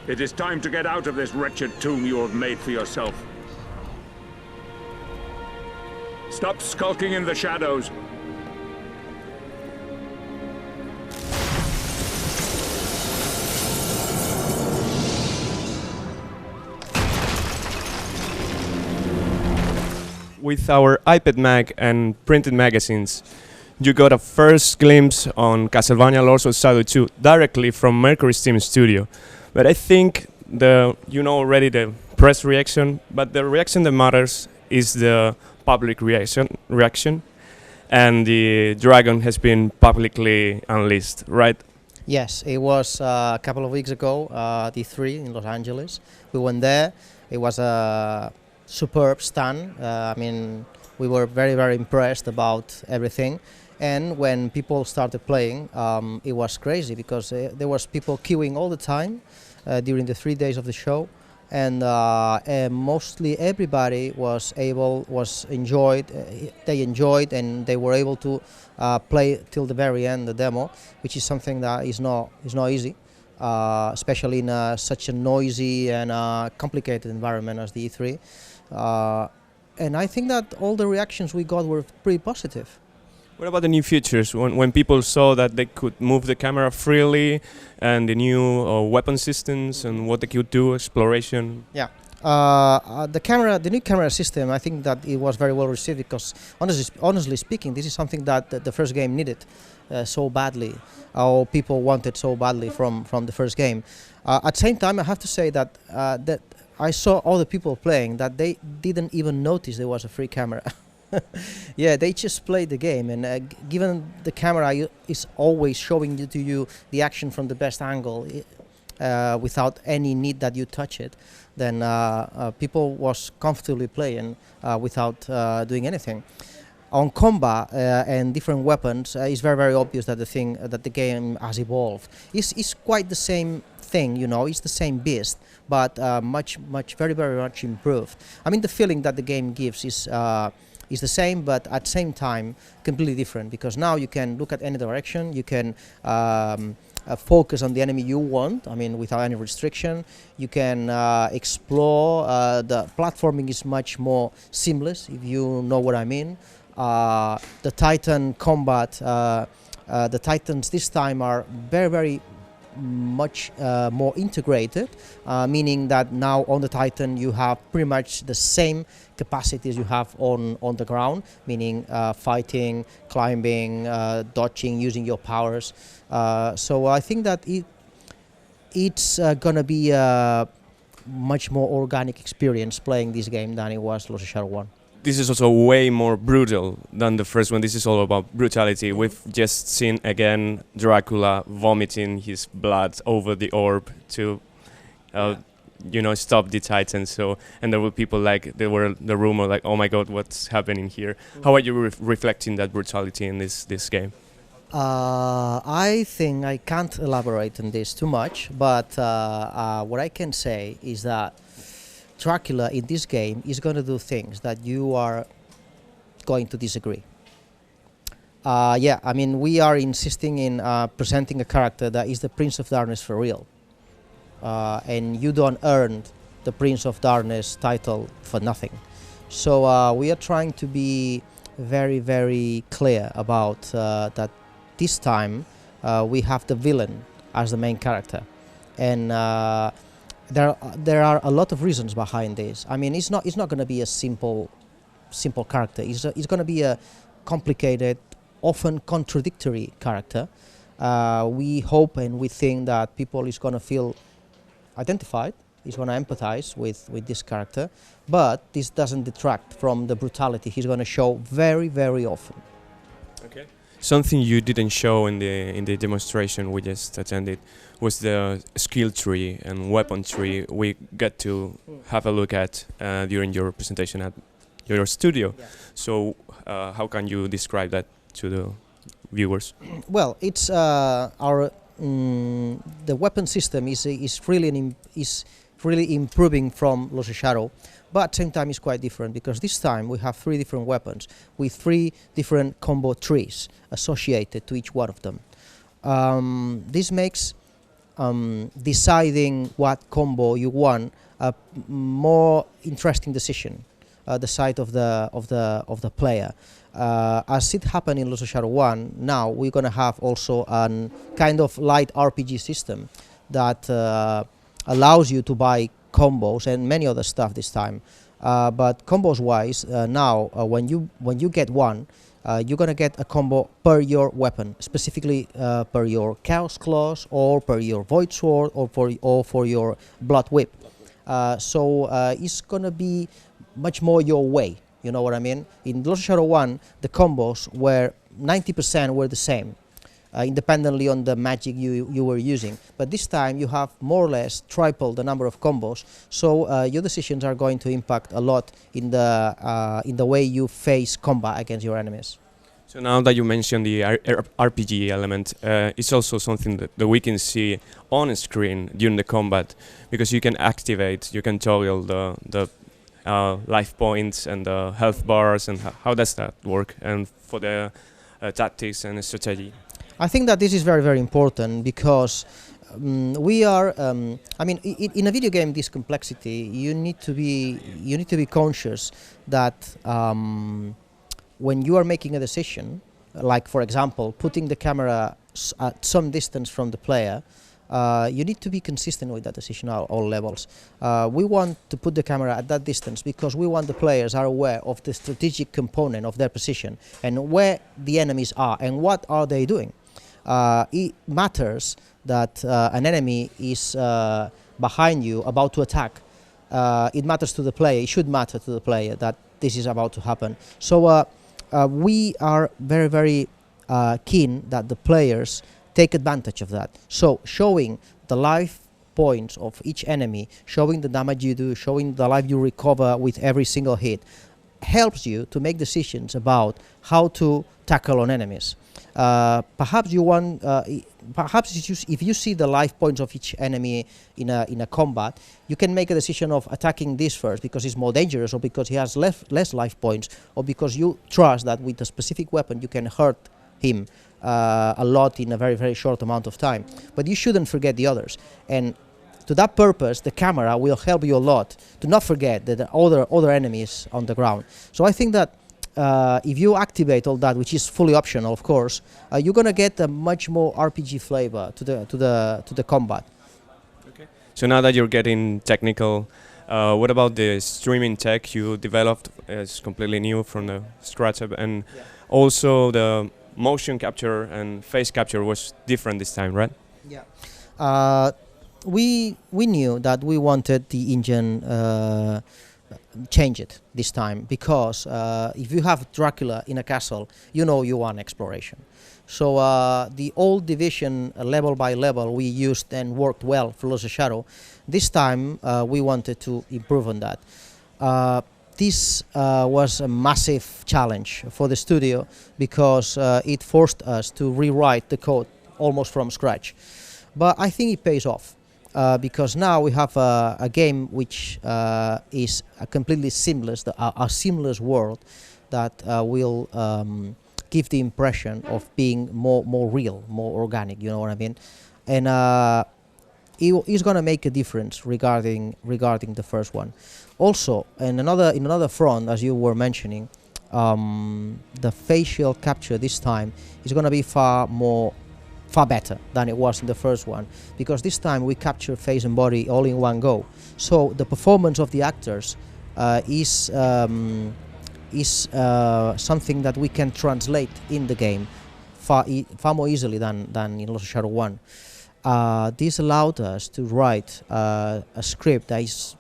It is time to get out of this wretched tomb you have made for yourself. Stop skulking in the shadows. With our iPad Mag and printed magazines, you got a first glimpse on Castlevania Lords of Shadow 2 directly from Mercury Steam Studio. But I think you know already the press reaction, but the reaction that matters is the public reaction, and the dragon has been publicly unleashed, right? Yes, it was a couple of weeks ago, D3 in Los Angeles. We went there. It was a superb stand. I mean, we were very, very impressed about everything. And when people started playing, it was crazy because there was people queuing all the time during the 3 days of the show, and mostly everybody enjoyed. They enjoyed, and they were able to play till the very end the demo, which is something that is not easy, especially in such a noisy and complicated environment as the E3. And I think that all the reactions we got were pretty positive. What about the new features? When people saw that they could move the camera freely, and the new weapon systems and what they could do, exploration? Yeah, the new camera system, I think that it was very well received because, honestly speaking, this is something that the first game needed so badly, or people wanted so badly from the first game. At the same time, I have to say that that I saw other people playing that they didn't even notice there was a free camera. Yeah, they just played the game, and given the camera is always showing to you the action from the best angle without any need that you touch it, then people was comfortably playing without doing anything. On combat and different weapons, it's very, very obvious that the game has evolved. It's quite the same thing, you know. It's the same beast, but very, very much improved. I mean, the feeling that the game gives is the same, but at the same time completely different, because now you can look at any direction, you can focus on the enemy you want, I mean, without any restriction. You can explore, the platforming is much more seamless, if you know what I mean. The Titan combat, the Titans this time are very, very much more integrated, meaning that now on the Titan you have pretty much the same capacities you have on the ground, meaning fighting, climbing, dodging, using your powers. So I think that it's gonna be a much more organic experience playing this game than it was Lords of Shadow 1. This is also way more brutal than the first one. This is all about brutality. We've just seen again Dracula vomiting his blood over the orb to, stop the Titans. So, and there were people there were the rumor like, oh my God, what's happening here? How are you reflecting that brutality in this game? I think I can't elaborate on this too much, but what I can say is that Dracula in this game is going to do things that you are going to disagree. Yeah, I mean, we are insisting in presenting a character that is the Prince of Darkness for real. And you don't earn the Prince of Darkness title for nothing. So we are trying to be very, very clear about that this time we have the villain as the main character. And there are a lot of reasons behind this. I mean, it's not going to be a simple character. It's going to be a complicated, often contradictory character. We hope and we think that people is going to feel identified, is going to empathize with this character, but this doesn't detract from the brutality he's going to show very, very often. Okay. Something you didn't show in the demonstration we just attended was the skill tree and weapon tree we got to have a look at during your presentation at your studio. Yeah. So how can you describe that to the viewers? Well, it's our the weapon system is really improving from Lords of Shadow, but at the same time it's quite different because this time we have 3 different weapons with 3 different combo trees associated to each one of them. This makes deciding what combo you want a more interesting decision, the side of the player. As it happened in Lost Shadow 1, now we're going to have also a kind of light RPG system that allows you to buy combos and many other stuff this time. But combos wise, now when you get one, you're going to get a combo per your weapon, specifically per your Chaos Claws or per your Void Sword or for your Blood Whip. So it's going to be much more your way, you know what I mean? In Lost Shadow 1, the combos were 90% were the same, independently on the magic you were using. But this time you have more or less triple the number of combos, so your decisions are going to impact a lot in the way you face combat against your enemies. So now that you mentioned the RPG element, it's also something that we can see on screen during the combat, because you can activate, you can toggle the life points and the health bars, and how does that work, and for the tactics and strategy? I think that this is very, very important because we are. I mean, in a video game, this complexity, you need to be conscious that when you are making a decision, like for example, putting the camera at some distance from the player, you need to be consistent with that decision at all levels. We want to put the camera at that distance because we want the players are aware of the strategic component of their position and where the enemies are and what are they doing. It matters that an enemy is behind you about to attack. It matters to the player, it should matter to the player that this is about to happen. So we are very, very keen that the players take advantage of that. So showing the life points of each enemy, showing the damage you do, showing the life you recover with every single hit, helps you to make decisions about how to tackle on enemies. Perhaps you want, if you see the life points of each enemy in a combat, you can make a decision of attacking this first because it's more dangerous, or because he has less life points, or because you trust that with a specific weapon you can hurt him a lot in a very, very short amount of time. But you shouldn't forget the others, and to that purpose the camera will help you a lot to not forget that there are other enemies on the ground. So I think that if you activate all that, which is fully optional of course, you're gonna get a much more RPG flavor to the combat. Okay. So now that you're getting technical, what about the streaming tech you developed? It's completely new from the scratch, and also the motion capture and face capture was different this time, right? Yeah. We knew that we wanted the engine change it this time, because if you have Dracula in a castle, you know you want exploration. So the old division, level by level, we used and worked well for Lost Shadow. This time we wanted to improve on that. This was a massive challenge for the studio because it forced us to rewrite the code almost from scratch. But I think it pays off. Because now we have a game which is a completely seamless, a seamless world that will give the impression of being more real, more organic. You know what I mean? And it is going to make a difference regarding the first one. Also, in another front, as you were mentioning, the facial capture this time is going to be far better than it was in the first one, because this time we capture face and body all in one go. So the performance of the actors is something that we can translate in the game far more easily than in Lost Shadow 1. This allowed us to write a script that is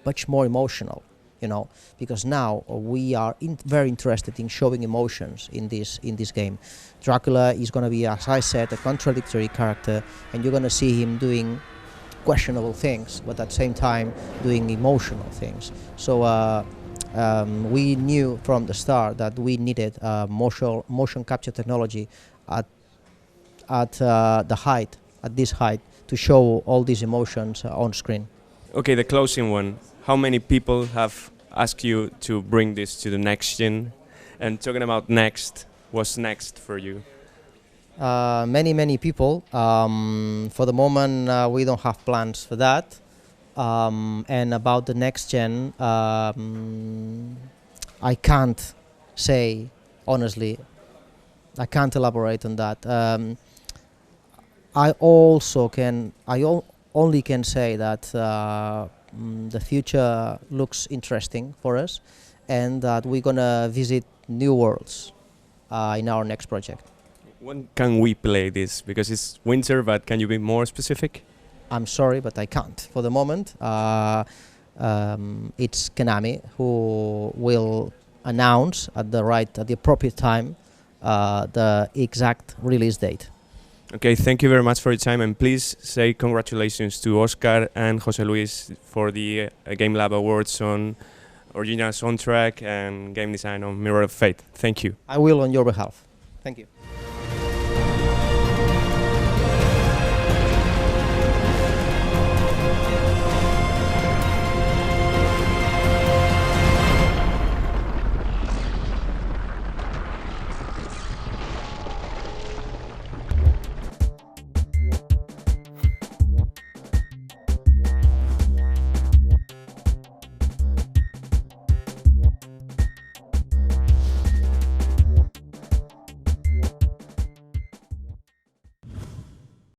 much more emotional, you know, because now we are very interested in showing emotions in this game. Dracula is going to be, as I said, a contradictory character, and you're going to see him doing questionable things, but at the same time doing emotional things. So we knew from the start that we needed motion capture technology at this height, to show all these emotions on screen. Okay, the closing one. how many people have asked you to bring this to the next gen? And talking about next, what's next for you? Many people. For the moment, we don't have plans for that. And about the next gen, I can't say honestly. I can't elaborate on that. I also can. Only can say that the future looks interesting for us, and that we're gonna visit new worlds in our next project. When can we play this? Because it's winter, but can you be more specific? I'm sorry, but I can't for the moment. It's Konami who will announce at the appropriate time the exact release date. Okay, thank you very much for your time, and please say congratulations to Oscar and Jose Luis for the Gamelab Awards on original soundtrack and game design on Mirror of Fate. Thank you. I will on your behalf. Thank you.